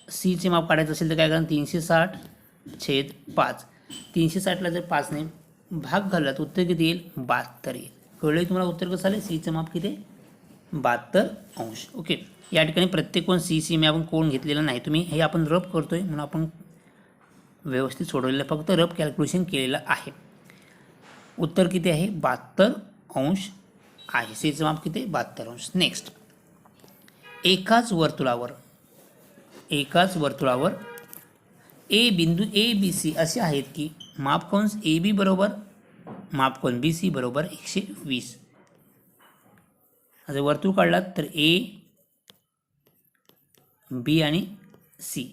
सीचे माप काढायचं असेल तर काय करा 360/5. 360ला जर 5ने भाग घालला तर उत्तर किती येईल 72 येईल. कळलं तुम्हाला उत्तर कसं आलं सीचं माप किती 72 अंश. ओके, या ठिकाणी प्रत्येक कोण सी मी आपण कोण घेतलेला नाही. तुम्ही हे आपण रफ करतोय म्हणून आपण व्यवस्थित सोडवलेलं फक्त रफ कॅल्क्युलेशन केलेलं आहे. उत्तर किती आहे 72 अंश आहे. सीचं माप किती 72 अंश. नेक्स्ट, एकाच वर्तुळावर ए बिंदू ABC असे आहेत की मापकंस AB बरोबर मापकोन BC बरोबर 120. जर वर्तुळ काढलात तर A, B आणि C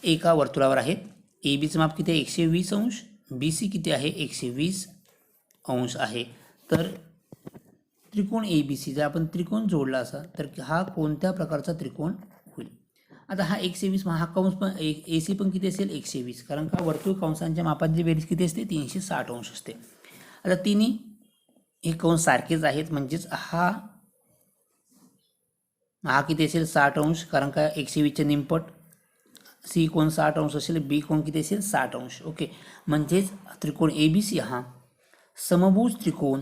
एका वर्तुळावर आहेत. ABचं माप किती आहे 120 अंश, BC किती आहे 120 अंश आहे. तर त्रिकोण ABC जर आपण त्रिकोण जोडला असा तर हा कोणत्या प्रकारचा त्रिकोण होईल. आता हा 120 हा कंस पण AC पण किती असेल 120, कारण का वर्तुळ कंसांच्या मापाची बेरीज किती असते 360 अंश असते. आता तिन्ही हे कंस सारखेच आहेत म्हणजेच हा किती असेल 60 अंश, कारण का 120च्या निमपट. C कोण 60 अंश असेल, B कोण किती असेल 60 अंश. ओके, म्हणजेच त्रिकोण ABC हा समभुज त्रिकोण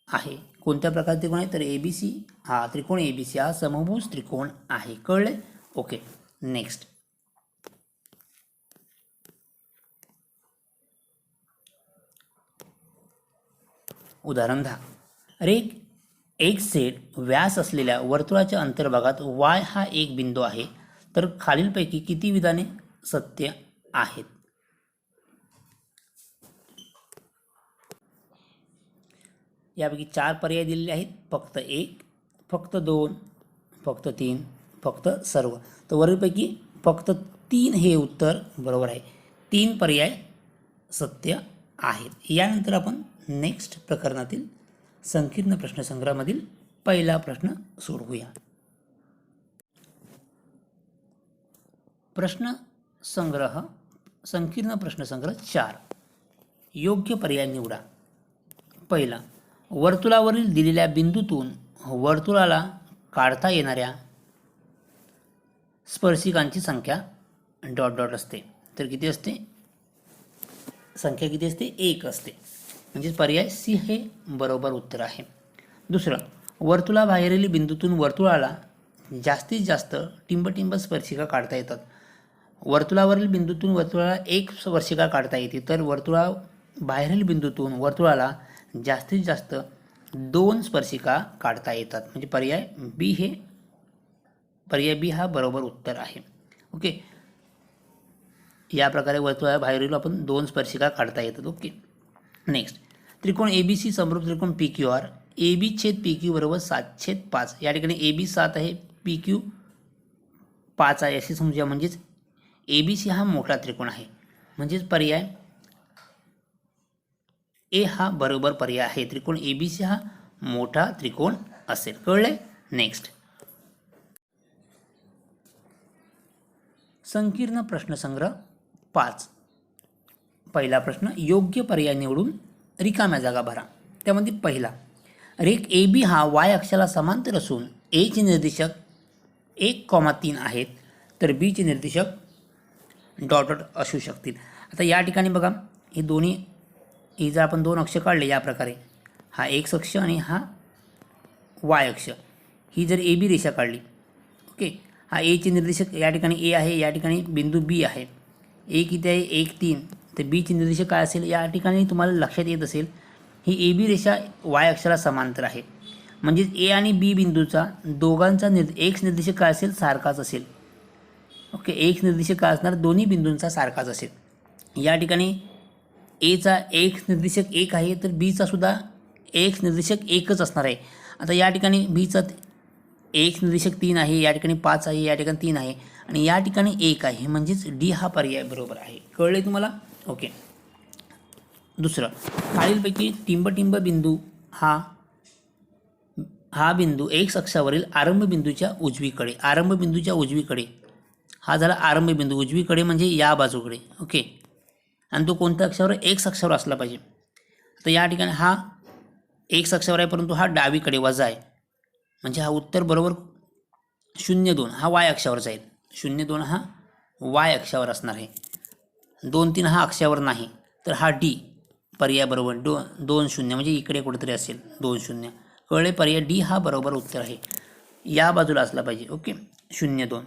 आहे. कोणत्या प्रकारचे त्रिकोण आहे तर त्रिकोण ABC हा समभुज त्रिकोण आहे. कळले. ओके, नेक्स्ट, उदाहरण 10. रेख XZ व्यास असलेल्या वर्तुळाच्या अंतर्भागात Y हा एक बिंदू आहे, तर खालीलपैकी किती विधाने सत्य आहेत. यापैकी 4 पर्याय दिलेले आहेत. फक्त 1, फक्त 2, फक्त 3, फक्त सर्व. तर वरीलपैकी फक्त 3 हे उत्तर बरोबर आहे. 3 पर्याय सत्य आहेत. यानंतर आपण नेक्स्ट प्रकरणातील संकीर्ण प्रश्नसंग्रहामधील पहिला प्रश्न सोडवूया. संकीर्ण प्रश्नसंग्रह 4. योग्य पर्याय निवडा. पहिला, वर्तुळावरील दिलेल्या बिंदूतून वर्तुळाला काढता येणाऱ्या स्पर्शिकांची संख्या ... असते. तर किती असते संख्या किती असते 1 असते. म्हणजे पर्याय C हे बरोबर उत्तर आहे. दुसरं, वर्तुळाबाहेरील बिंदूतून वर्तुळाला जास्तीत जास्त टिंबटिंब स्पर्शिका काढता येतात. वर्तुळावरील बिंदूतून वर्तुळाला 1 स्पर्शिका काढता येते, तर वर्तुळाबाहेरील बिंदूतून वर्तुळाला जास्तीत जास्त 2 स्पर्शिका काढता येतात. म्हणजे पर्याय B हा बरोबर उत्तर आहे. ओके, या प्रकारे वर्तुळाबाहेरील आपण 2 स्पर्शिका काढता येतात. ओके, नेक्स्ट, त्रिकोण ABC समरूप त्रिकोण PQR AB/PQ बरोबर 7/5. या ठिकाणी AB 7 आहे, PQ 5 आहे असे समजूया. म्हणजेच ABC हा मोठा त्रिकोण आहे. म्हणजेच पर्याय A हा बरोबर पर्याय आहे. त्रिकोण ABC हा मोठा त्रिकोण असेल. कळले. नेक्स्ट, संकीर्ण प्रश्नसंग्रह 5. पहिला प्रश्न, योग्य पर्याय निवडून रिकाम्या जागा भरा. त्यामध्ये पहिला, रेख AB हा Y अक्षाला समांतर असून A चे निर्देशक 1,3 आहेत, तर B चे निर्देशक ... असू शकतील. आता या ठिकाणी बघा, हे जर आपण 2 अक्ष काढले या प्रकारे, हा X अक्ष आणि हा Y अक्ष, ही जर AB रेषा काढली, ओके, हा A चे निर्देशक या ठिकाणी A आहे, या ठिकाणी बिंदू B आहे. A किती आहे 1,3, तर B चे निर्देशक काय असेल या ठिकाणी तुम्हाला लक्षात येत असेल, ही AB रेषा Y अक्षाला समांतर आहे. म्हणजेच A आणि B बिंदूचा दोघांचा X निर्देशक काय असेल सारखाच असेल. ओके, X निर्देशक काय असणार दोन्ही बिंदूंचा सारखाच असेल. या ठिकाणी Aचा X निर्देशक 1 आहे, तर Bचा सुद्धा X निर्देशक 1च असणार आहे. आता या ठिकाणी Bचा एक्स निर्देशक 3 आहे, या ठिकाणी 5 आहे, या ठिकाणी 3 आहे आणि या ठिकाणी 1 आहे, म्हणजेच डी हा पर्याय बरोबर आहे. कळले तुम्हाला? ओके. दुसरं, खालीलपैकी टिंबटिंब बिंदू हा बिंदू एक्स अक्षावरील आरंभ बिंदूच्या उजवीकडे हा झाला आरंभ बिंदू, उजवीकडे म्हणजे या बाजूकडे. ओके. आणि तो कोणत्या अक्षावर? एक्स अक्षावर असला पाहिजे. आता या ठिकाणी हा एक्स अक्षावर आहे, परंतु हा डावीकडे वजा आहे, म्हणजे हा उत्तर बरोबर 0-2 हा वाय अक्षावर जाईल. 0-2 हा वाय अक्षावर असणार आहे. 2-3 हा अक्षावर नाही, तर हा डी पर्याय बरोबर. 2-0 म्हणजे इकडे कुठेतरी असेल 2-0. कळले? पर्याय डी हा बरोबर उत्तर आहे, या बाजूला असला पाहिजे. ओके. 0-2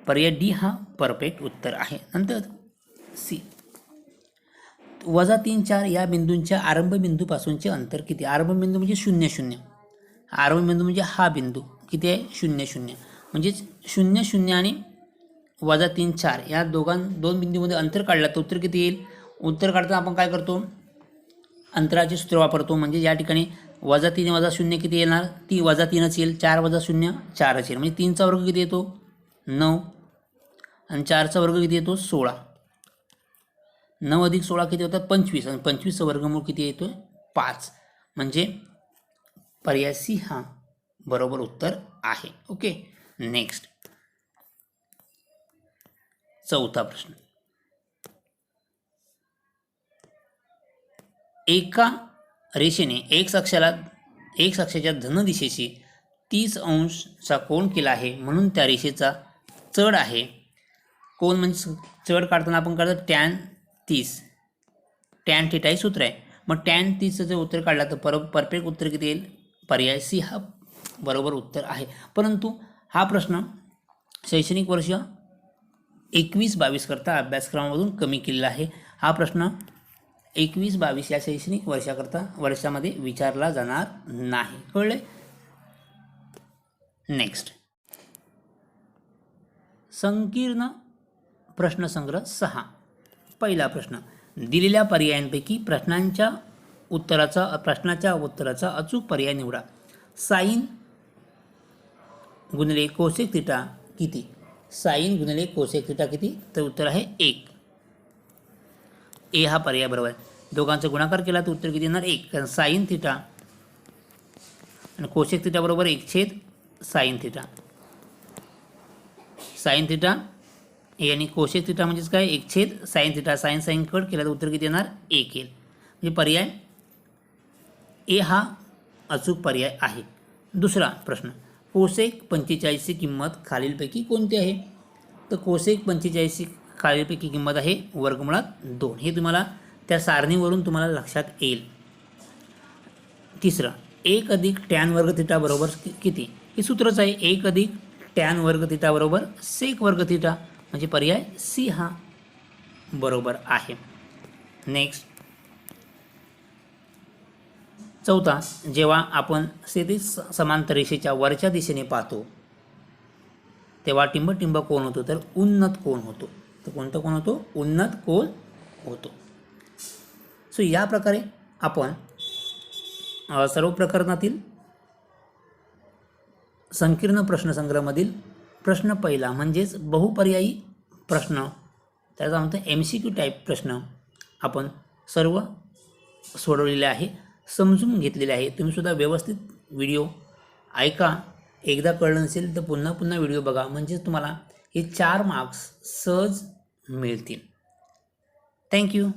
पर्याय डी हा परफेक्ट उत्तर आहे. नंतर सी, -3-4 या बिंदूंच्या आरंभ बिंदूपासूनचे अंतर किती? आरंभ बिंदू म्हणजे 0-0. आरंभ बिंदू म्हणजे हा बिंदू किती आहे? 0-0. म्हणजेच 0-0 आणि -3-4 या दोन बिंदूमध्ये अंतर काढलं तर उत्तर किती येईल? उत्तर काढताना आपण काय करतो? अंतराचे सूत्र वापरतो. म्हणजे या ठिकाणी -3 -0 किती येणार? -3च येईल. 4 - 0 4च येईल. म्हणजे 3चा वर्ग किती येतो? 9 आणि 4चा वर्ग किती येतो? 16. 9 + 16 किती होतात? 25 आणि 25चं वर्गमूळ किती येतो? 5. म्हणजे पर्याय सी हा बरोबर उत्तर आहे. ओके. नेक्स्ट, चौथा प्रश्न. एका रेषेने एक्स अक्षाच्या धन दिशेशी 30 अंशचा कोन केला आहे, म्हणून त्या रेषेचा चढ आहे. कोन म्हणजे चढ काढताना आपण काढतो टॅन 30. टॅन थिटा हे सूत्र आहे. मग टॅन 30चं जर उत्तर काढलं तर परफेक्ट उत्तर किती येईल? पर्याय सी हा बरोबर उत्तर आहे. परंतु हा प्रश्न शैक्षणिक वर्ष 21-22 करता अभ्यासक्रमामधून कमी केलेला आहे. हा प्रश्न 21-22 या शैक्षणिक वर्षामध्ये विचारला जाणार नाही. कळले? नेक्स्ट, संकीर्ण प्रश्नसंग्रह 6. पहिला प्रश्न, दिलेल्या पर्यायांपैकी प्रश्नाच्या उत्तराचा अचूक पर्याय निवडा. साइन गुणिले कोसेक थिटा किती? साइन गुणिले कोसेक थिटा किती? तर उत्तर आहे 1. ए हा पर्याय बरोबर आहे. दोघांचा गुणाकार केला तर उत्तर किती येणार? 1. कारण साइन थिटा आणि कोसेक थिटा बरोबर 1/साइन थिटा. साइन थिटा ए आणि कोसेक थिटा म्हणजेच काय? 1/साइन थिटा. साइन कट केला तर उत्तर किती येणार? 1 येईल. म्हणजे पर्याय ए हा अचूक पर्याय आहे. दुसरा प्रश्न, कोसेक 45ची किंमत खालीलपैकी कोणती आहे? तर कोसेक 45ची खालीलपैकी किंमत आहे √2. हे तुम्हाला त्या सारणीवरून तुम्हाला लक्षात येईल. तिसरं, 1 + टॅन वर्ग थिटा बरोबर किती? हे सूत्रच आहे. 1 + टॅन वर्ग थिटा बरोबर सेक वर्ग थिटा. म्हणजे पर्याय सी हा बरोबर आहे. नेक्स्ट, चौथा, जेव्हा आपण क्षैतिज समांतर रेषेच्या वरच्या दिशेने पाहतो तेव्हा टिंबटिंब कोण होतो? तर उन्नत कोण होतो. तर कोणता कोण होतो? उन्नत कोण होतो. सो या प्रकारे आपण सर्व प्रकरणातील संकीर्ण प्रश्नसंग्रहामधील प्रश्न पहिला म्हणजेच बहुपर्यायी प्रश्न, त्याचा म्हणतो MCQ टाईप प्रश्न आपण सर्व सोडवलेले आहे, समजून घेतलेले आहे. तुम्ही सुद्धा व्यवस्थित व्हिडिओ ऐका. एकदा कळलं नसेल तर पुन्हा व्हिडिओ बघा, म्हणजेच तुम्हाला हे 4 मार्क्स सहज मिळतील. थँक्यू.